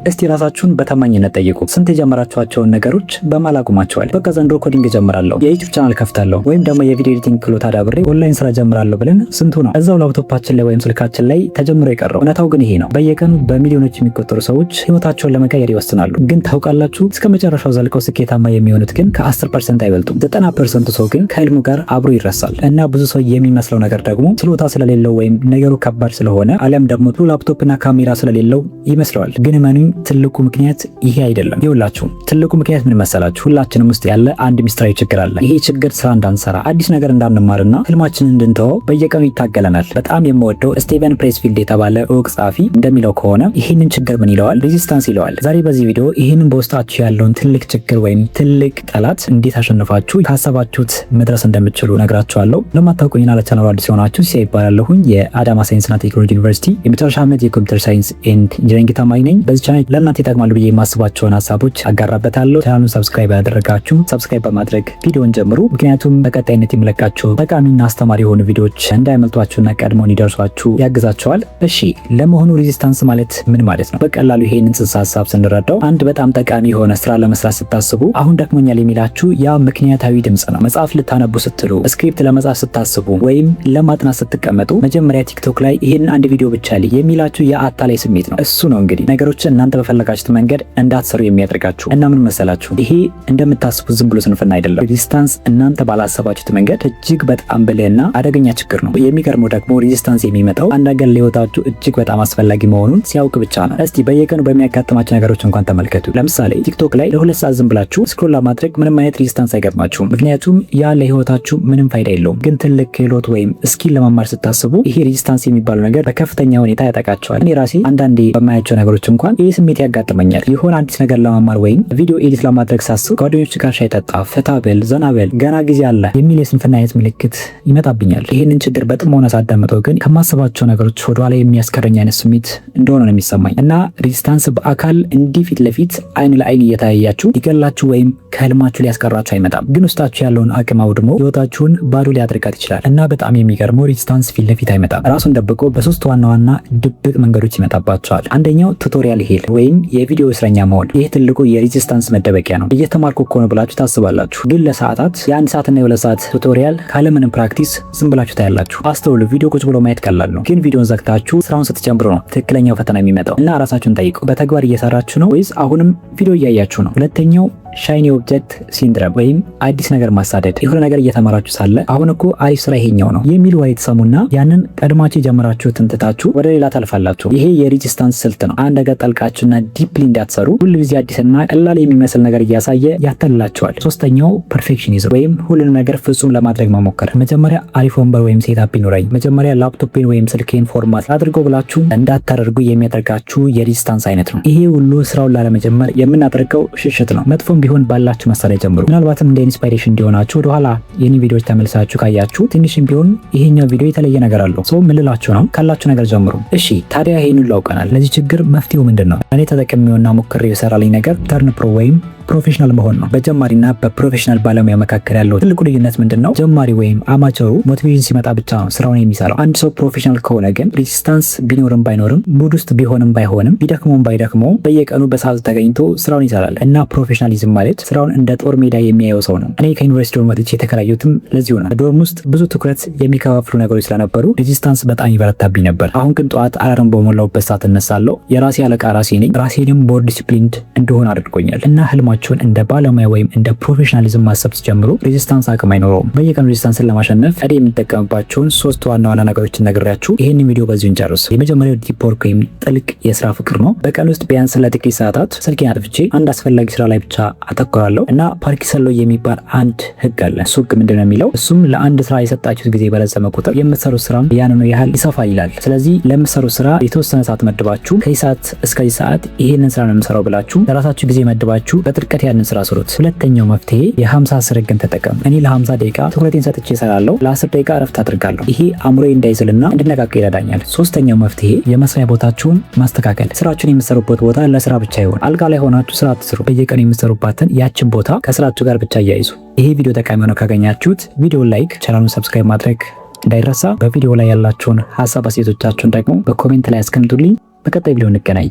እስቲ ራሳችሁን በታማኝነት ጠይቁ። ስንት የጀመራችኋቸውን ነገሮች በማላቁማቸዋል? በቃ ዘንድሮ ኮዲንግ ጀምራለሁ፣ የዩቲዩብ ቻናል ከፍታለሁ፣ ወይም ደግሞ የቪዲዮ ኤዲቲንግ ክህሎት አዳብሬ ኦንላይን ስራ ጀምራለሁ ብለን ስንቱ ነው እዛው ላፕቶፓችን ላይ ወይም ስልካችን ላይ ተጀምሮ የቀረው? እውነታው ግን ይሄ ነው። በየቀኑ በሚሊዮኖች የሚቆጠሩ ሰዎች ህይወታቸውን ለመቀየር ይወስናሉ። ግን ታውቃላችሁ፣ እስከ መጨረሻው ዘልቀው ስኬታማ የሚሆኑት ግን ከ10% አይበልጡም። 90% ሰው ግን ከህልሙ ጋር አብሮ ይረሳል። እና ብዙ ሰው የሚመስለው ነገር ደግሞ ችሎታ ስለሌለው ወይም ነገሩ ከባድ ስለሆነ አሊያም ደግሞ ጥሩ ላፕቶፕና ካሜራ ስለሌለው ይመስለዋል። ግን እመኑኝ፣ ትልቁ ምክንያት ይሄ አይደለም። ይኸውላችሁ ትልቁ ምክንያት ምን መሰላችሁ? ሁላችንም ውስጥ ያለ አንድ ሚስጥራዊ ችግር አለ። ይሄ ችግር ስራ እንዳንሰራ፣ አዲስ ነገር እንዳንማርና ህልማችንን እንድንተወው በየቀኑ ይታገለናል። በጣም የምወደው ስቲቨን ፕሬስፊልድ የተባለ እውቅ ጸሐፊ እንደሚለው ከሆነ ይህንን ችግር ምን ይለዋል? ሬዚስታንስ ይለዋል። ዛሬ በዚህ ቪዲዮ ይህንን በውስጣችሁ ያለውን ትልቅ ችግር ወይም ትልቅ ጠላት እንዴት አሸንፋችሁ ካሰባችሁት መድረስ እንደምትችሉ ነግራችኋለሁ። ለማታውቁኝና ለቻናሉ አዲስ ሆናችሁ ሲሳይ ይባላለሁኝ። የአዳማ ሳይንስና ቴክኖሎጂ ዩኒቨርሲቲ የመጨረሻ ዓመት የኮምፒውተር ሳይንስ ኤንድ ኢንጂነሪንግ ተማሪ ነኝ። በዚህ ቻናል ለእናንተ ይጠቅማሉ ብዬ የማስባቸውን ሀሳቦች አጋራበታለሁ። ቻናሉን ሰብስክራይብ ያደረጋችሁ ሰብስክራይብ በማድረግ ቪዲዮን ጀምሩ። ምክንያቱም በቀጣይነት የምለቃቸው ጠቃሚና አስተማሪ የሆኑ ቪዲዮዎች እንዳይመልጧችሁና ቀድሞውን ይደርሷችሁ ያግዛቸዋል። እሺ፣ ለመሆኑ ሬዚስታንስ ማለት ምን ማለት ነው? በቀላሉ ይሄንን ጽንሰ ሀሳብ ስንረዳው አንድ በጣም ጠቃሚ የሆነ ስራ ለመስራት ስታስቡ አሁን ደክሞኛል የሚላችሁ ያ ምክንያታዊ ድምጽ ነው። መጽሐፍ ልታነቡ ስትሉ፣ ስክሪፕት ለመጻፍ ስታስቡ ወይም ለማጥናት ስትቀመጡ መጀመሪያ ቲክቶክ ላይ ይሄንን አንድ ቪዲዮ ብቻ ላይ የሚላችሁ ያ አታላይ ስሜት ነው። እሱ ነው እንግዲህ ነገሮችን እናንተ በፈለጋችሁት መንገድ እንዳትሰሩ የሚያደርጋችሁ። እና ምን መሰላችሁ? ይሄ እንደምታስቡት ዝም ብሎ ስንፍና አይደለም። ሬዚስታንስ እናንተ ባላሰባችሁት መንገድ እጅግ በጣም ብልህና አደገኛ ችግር ነው። የሚገርመው ደግሞ ሬዚስታንስ የሚመጣው አንድ ነገር ለህይወታችሁ እጅግ በጣም አስፈላጊ መሆኑን ሲያውቅ ብቻ ነው። እስቲ በየቀኑ በሚያጋጥማችሁ ነገሮች እንኳን ተመልከቱ። ለምሳሌ ቲክቶክ ላይ ለ2 ሰዓት ዝም ብላችሁ ስክሮል ለማድረግ ምንም አይነት ሬዚስታንስ አይገጥማችሁም። ምክንያቱም ያ ለህይወታችሁ ምንም ፋይዳ የለውም። ግን ትልቅ ክህሎት ወይም ስኪል ለመማር ስታስቡ ይሄ ሬዚስታንስ የሚባለው ነገር በከፍተኛ ሁኔታ ያጠቃቸዋል። እኔ ራሴ አንዳንዴ በማያቸው ነገሮች እንኳን ይህ ስሜት ያጋጥመኛል። የሆነ አዲስ ነገር ለመማር ወይም ቪዲዮ ኤዲት ለማድረግ ሳስብ ጓደኞች ጋር ሻይ ጠጣ፣ ፈታ በል፣ ዘና በል፣ ገና ጊዜ አለ የሚል የስንፍና አይነት ምልክት ይመጣብኛል። ይህንን ችግር በጥሞና ሳዳምጠው ግን ከማስባቸው ነገሮች ወደኋላ የሚያስቀረኝ አይነት ስሜት እንደሆነ ነው የሚሰማኝ። እና ሬዚስታንስ በአካል እንዲህ ፊት ለፊት አይን ለአይን እየተያያችሁ ሊገላችሁ ወይም ከህልማችሁ ሊያስቀራችሁ አይመጣም። ግን ውስጣችሁ ያለውን አቅም አውድሞ ህይወታችሁን ባዶ ሊያደርጋት ይችላል። እና በጣም የሚገርመው ሬዚስታንስ ፊት ለፊት አይመጣም። ራሱን ደብቆ በሶስት ዋና ዋና ድብቅ መንገዶች ይመጣባቸዋል። አንደኛው ቱቶሪያል ሄል ወይም የቪዲዮ እስረኛ መሆን። ይህ ትልቁ የሬዚስታንስ መደበቂያ ነው። እየተማርኩ እኮ ነው ብላችሁ ታስባላችሁ። ግን ለሰዓታት የ1 ሰዓትና የ2 ሰዓት ቱቶሪያል ካለምንም ፕራክቲስ ዝም ብላችሁ ታያላችሁ። አስተውሉ። ቪዲዮ ቁጭ ብሎ ማየት ቀላል ነው። ግን ቪዲዮን ዘግታችሁ ስራውን ስትጀምሩ ነው ትክክለኛው ፈተና የሚመጣው። እና ራሳችሁን ጠይቁ። በተግባር እየሰራችሁ ነው ወይስ አሁንም ቪዲዮ እያያችሁ ነው? ሁለተኛው ሻይኒ ኦብጀክት ሲንድረም ወይም አዲስ ነገር ማሳደድ። የሆነ ነገር እየተማራችሁ ሳለ አሁን እኮ አሪፍ ስራ ይሄኛው ነው የሚል ወሬ ተሰሙና ያንን ቀድማችሁ የጀመራችሁትን ትታችሁ ወደ ሌላ ታልፋላችሁ። ይሄ የሬዚስታንስ ስልት ነው። አንድ ነገር ጠልቃችሁና ዲፕሊ እንዳትሰሩ ሁልጊዜ አዲስና ቀላል የሚመስል ነገር እያሳየ ያተልላችኋል። ሶስተኛው ፐርፌክሽኒዝም ወይም ሁሉንም ነገር ፍጹም ለማድረግ መሞከር። መጀመሪያ አሪፍ ወንበር ወይም ሴታፕ ይኖረኝ፣ መጀመሪያ ላፕቶፕን ወይም ስልኬን ፎርማት አድርገው ብላችሁ እንዳታደርጉ የሚያደርጋችሁ የሬዚስታንስ አይነት ነው። ይሄ ሁሉ ስራውን ላለመጀመር የምናደርገው ሽሽት ነው። መጥፎም ቢሆን ባላችሁ መሳሪያ ጀምሩ። ምናልባትም እንደ ኢንስፓይሬሽን እንዲሆናችሁ ወደኋላ የኔ ቪዲዮዎች ተመልሳችሁ ካያችሁ ትንሽም ቢሆን ይሄኛው ቪዲዮ የተለየ ነገር አለው። ሰው ምን ልላችሁ ነው? ካላችሁ ነገር ጀምሩ። እሺ፣ ታዲያ ይሄን ሁሉ አውቀናል። ለዚህ ችግር መፍትሄው ምንድን ነው? እኔ ተጠቅሜውና ሞክሬው የሰራልኝ ነገር ተርን ፕሮ ወይም ፕሮፌሽናል መሆን ነው። በጀማሪና በፕሮፌሽናል ባለሙያ መካከል ያለው ትልቁ ልዩነት ምንድነው? ጀማሪ ወይም አማቸሩ ሞቲቬሽን ሲመጣ ብቻ ነው ስራውን የሚሰራው። አንድ ሰው ፕሮፌሽናል ከሆነ ግን ሬዚስታንስ ቢኖርም ባይኖርም ሙድ ውስጥ ቢሆንም ባይሆንም ቢደክመውም ባይደክመውም በየቀኑ በሰዓት ተገኝቶ ስራውን ይሰራል። እና ፕሮፌሽናሊዝም ማለት ስራውን እንደ ጦር ሜዳ የሚያየው ሰው ነው። እኔ ከዩኒቨርሲቲ ዶርም ወጥቼ የተከራየሁትም ለዚሁ ነው። ዶርም ውስጥ ብዙ ትኩረት የሚከፋፍሉ ነገሮች ስለነበሩ ሬዚስታንስ በጣም ይበረታብኝ ነበር። አሁን ግን ጠዋት አላርም በሞላውበት ሰዓት እነሳለሁ። የራሴ አለቃ ራሴ ነኝ። ራሴንም ቦር ዲሲፕሊንድ እንደሆነ አድርጎኛል። እና ህልማችሁን እንደ ባለሙያ ወይም እንደ ፕሮፌሽናሊዝም ማሰብ ሲጀምሩ ሬዚስታንስ አቅም አይኖረውም። በየቀኑ ሬዚስታንስን ለማሸነፍ እኔ የምጠቀምባቸውን 3 ዋና ዋና ነገሮችን ነግሬያችሁ ይህን ቪዲዮ በዚሁ እንጨርስ። የመጀመሪያው ዲፕ ወርክ ወይም ጥልቅ የስራ ፍቅር ነው። በቀን ውስጥ ቢያንስ ለጥቂት ሰዓታት ስልኬን አጥፍቼ አንድ አስፈላጊ ስራ ላይ ብቻ አተኩራለሁ። እና ፓርኪንሰን ሎው የሚባል አንድ ህግ አለ። እሱ ህግ ምንድነው የሚለው? እሱም ለአንድ ስራ የሰጣችሁት ጊዜ በረዘመ ቁጥር የምትሰሩት ስራ ያንኑ ያህል ይሰፋል ይላል። ስለዚህ ለምትሰሩት ስራ የተወሰነ ሰዓት መድባችሁ ከዚህ ሰዓት እስከዚህ ሰዓት ይሄንን ስራ ነው የምሰራው ብላችሁ ለራሳችሁ ጊዜ መድባችሁ በጥልቀት ያንን ስራ ስሩት። ሁለተኛው መፍትሄ የ50-10 ህግን ተጠቀሙ። እኔ ለ50 ደቂቃ ትኩረቴን ሰጥቼ እሰራለሁ፣ ለ10 ደቂቃ እረፍት አድርጋለሁ። ይሄ አእምሮዬ እንዳይዝልና እንድነቃቃ ይረዳኛል። ሶስተኛው መፍትሄ የመስሪያ ቦታችሁን ማስተካከል። ስራችሁን የምትሰሩበት ቦታ ለስራ ብቻ ይሆን። አልጋ ላይ ሆናችሁ ስራ አትስሩ። በየቀኑ የምትሰሩባትን ያችን ቦታ ከስራችሁ ጋር ብቻ እያይዙ። ይሄ ቪዲዮ ጠቃሚ ሆኖ ካገኛችሁት ቪዲዮ ላይክ፣ ቻናሉን ሰብስክራይብ ማድረግ እንዳይረሳ። በቪዲዮ ላይ ያላችሁን ሀሳብ አስተያየቶቻችሁን ደግሞ በኮሜንት ላይ አስቀምጡልኝ። በቀጣይ ቪዲዮ እንገናኝ።